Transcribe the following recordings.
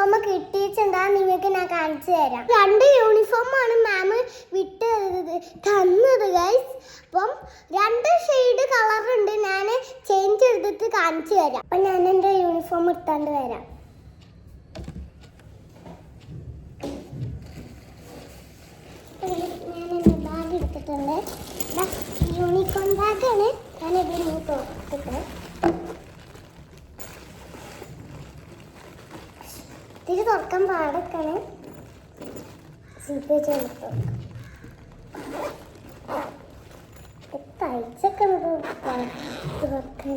Uniform കിട്ടിയിട്ടുണ്ടാ നിങ്ങൾക്ക് ഞാൻ കാണിച്ചു തരാം. 2 യൂണിഫോമാണ് മാം വിട്ട് തന്നത് ഗൈസ്. അപ്പം 2 ഷെയ്ഡ് കളർ ഉണ്ട്. ഞാൻ ചേഞ്ച് ചെയ്തിട്ട് കാണിച്ചു തരാം. അപ്പം ഞാൻ എൻ്റെ യൂണിഫോം എടുത്താണ്ട് വരാം. ഞാൻ എൻ്റെ ബാഗ് എടുത്തിട്ടുണ്ട്. യൂണിഫോം ബാഗാണ്. ഞാൻ ഇതിൽ തുറത്തിട്ട് ഇതിൽ തുറക്കാൻ പാടൊക്കെയാണ്. സീപ്പ് ചേർത്ത് തയ്ച്ചൊക്കെ തുറക്കാണ്. നമുക്ക്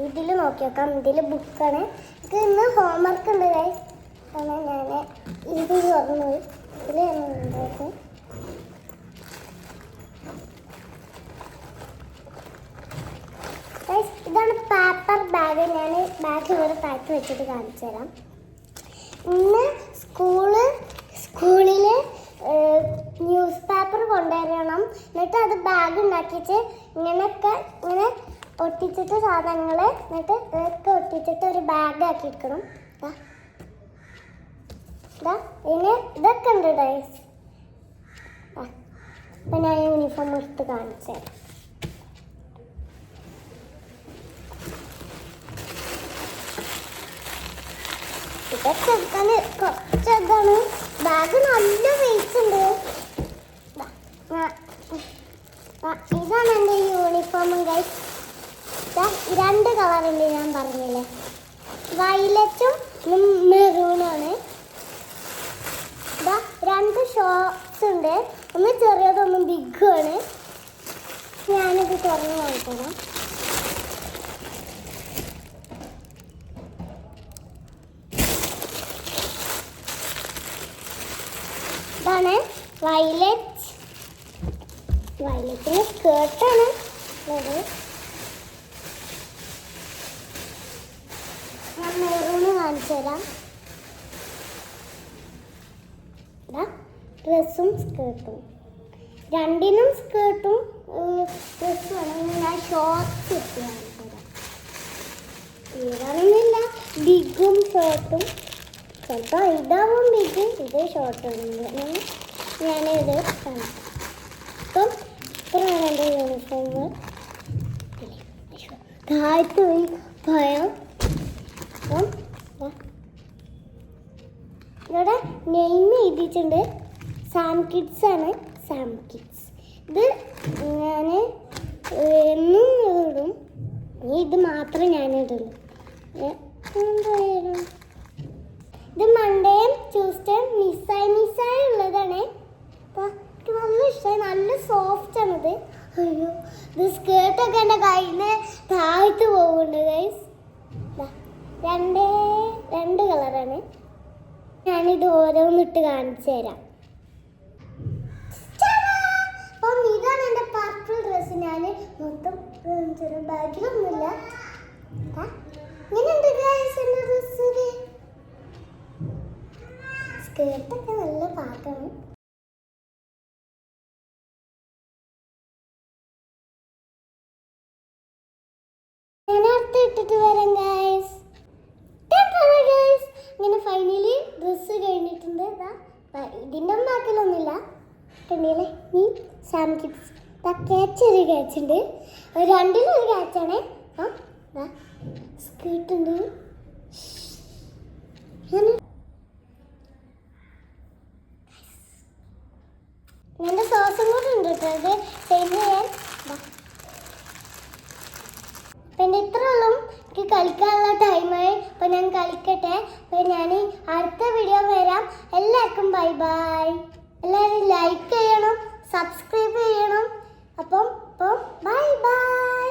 ഇതിൽ നോക്കി നോക്കാം. ഇതിൽ ബുക്കാണ്. ഇത് ഇന്ന് ഹോംവർക്ക് ഉണ്ട് ഗൈസ്. അങ്ങനെ ഞാൻ ഇത് തുറന്നു. ഇതിൽ ഉണ്ടാക്കും. ഇതാണ് പേപ്പർ ബാഗ്. ഞാൻ ബാഗ് ഇവിടെ താഴ്ത്തി വെച്ചിട്ട് കാണിച്ചു തരാം. ഇന്ന് സ്കൂളിൽ ന്യൂസ് പേപ്പർ കൊണ്ടുവരണം. എന്നിട്ട് അത് ബാഗ് ഉണ്ടാക്കിയിട്ട് ഇങ്ങനെ ഒട്ടിച്ചിട്ട് സാധനങ്ങൾ എന്നിട്ട് ഇതൊക്കെ ഒട്ടിച്ചിട്ട് ഒരു ബാഗ് ആക്കി എടുക്കണം. ഇനി ഇതൊക്കെ ഉണ്ട് ഡൈസ്. അപ്പം ഞാൻ യൂണിഫോം എടുത്ത് കാണിച്ചു തരാം. ഇതൊക്കെ എടുക്കാൻ കുറച്ചതാണ്. ബാഗ് നല്ല വെയിറ്റ് ഉണ്ട്. ഇതാണ് എൻ്റെ യൂണിഫോം ഗൈസ്. 2 കളറുണ്ട് ഞാൻ പറഞ്ഞില്ലേ. വയലറ്റും മെറൂണാണ്. 2 ഷോർട്സ് ഉണ്ട്. ഒന്ന് ചെറിയതൊന്നും ബിഗുമാണ്. ഞാനിത് തുറന്ന് കാണിക്കണം. ഇതാണ് വയലറ്റിന് സ്കേർട്ടാണ്. ഞാൻ മെറൂണ് കാണിച്ചു തരാം. ഡ്രസ്സും സ്കേർട്ടും 2നും സ്കേർട്ടും ഡ്രസ്സുമാണ്. ഞാൻ ഷോർട്ട്സ് ഇട്ട് കാണിച്ചു തരാം. ഇതാണെന്നില്ല, ബിഗും ഷോർട്ടും. ചിലപ്പോൾ ഇതാവും ബിഗ്, ഇത് ഷോർട്ടാണ്. ഞാനിത് കാണിക്കാം. അപ്പം ഇത്രയാണ് എൻ്റെ യൂണിഫോം. താഴത്ത് പോയി ഭയം. അപ്പം ഇവിടെ നെയിം എഴുതിയിട്ടുണ്ട്. സാം കിഡ്സ് ആണ്. Sam kids. ഇത് ഞാൻ എന്നും ഇടും. ഇത് മാത്രം ഞാനിടുള്ളൂ. എന്തായാലും ഇത് മൺഡേയും ട്യൂസ്ഡേയും മിസ്സായി ഉള്ളതാണ്. എനിക്ക് നല്ല ഇഷ്ടമായി. നല്ല സോഫ്റ്റ് ആണിത്. അയ്യോ, ഇത് സ്കേർട്ടൊക്കെ എൻ്റെ കയ്യിൽ നിന്ന് താഴ്ത്ത് പോകുന്നുണ്ട് ഗൈസ്. 2 കളറാണ്. ഞാനിത് ഓരോന്നിട്ട് കാണിച്ചു തരാം. അപ്പം ഇതാണ് എൻ്റെ പർപ്പിൾ ഡ്രസ്സ്. ഞാൻ മൊത്തം ബാഗിലൊന്നുമില്ല. ഇങ്ങനെയുണ്ട് ഗൈസ് എൻ്റെ ഡ്രസ്സ്. സ്കേർട്ടൊക്കെ നല്ല പാട്ടാണ്. ഞാൻ അടുത്ത് ഇട്ടിട്ട് വരാം ഗൈസ്. ഇങ്ങനെ ഫൈനലി ഡ്രസ്സ് കഴിഞ്ഞിട്ടുണ്ട്. ഇതിൻ്റെ ഒന്നും ആക്കലൊന്നുമില്ല. കണ്ടില്ലേ, ഈ സാം കിഡ്സ് ക്യാച്ചൊരു ക്യാച്ചുണ്ട്. 2-ലും ഒരു ക്യാച്ചാണ്. സ്കേർട്ടുണ്ട്. എൻ്റെ സോസും കൂടെ ഉണ്ട് കേട്ടോ. ഇത് സെയിം ചെയ്യാൻ. പിന്നെ ഇത്രയുള്ളൂ. എനിക്ക് കളിക്കാനുള്ള ടൈമായി. അപ്പം ഞാൻ കളിക്കട്ടെ. അപ്പം ഞാൻ അടുത്ത വീഡിയോ വരാം. എല്ലാവർക്കും ബൈ ബൈ. എല്ലാവരും ലൈക്ക് ചെയ്യണം, സബ്സ്ക്രൈബ് ചെയ്യണം. അപ്പം ബൈ ബൈ.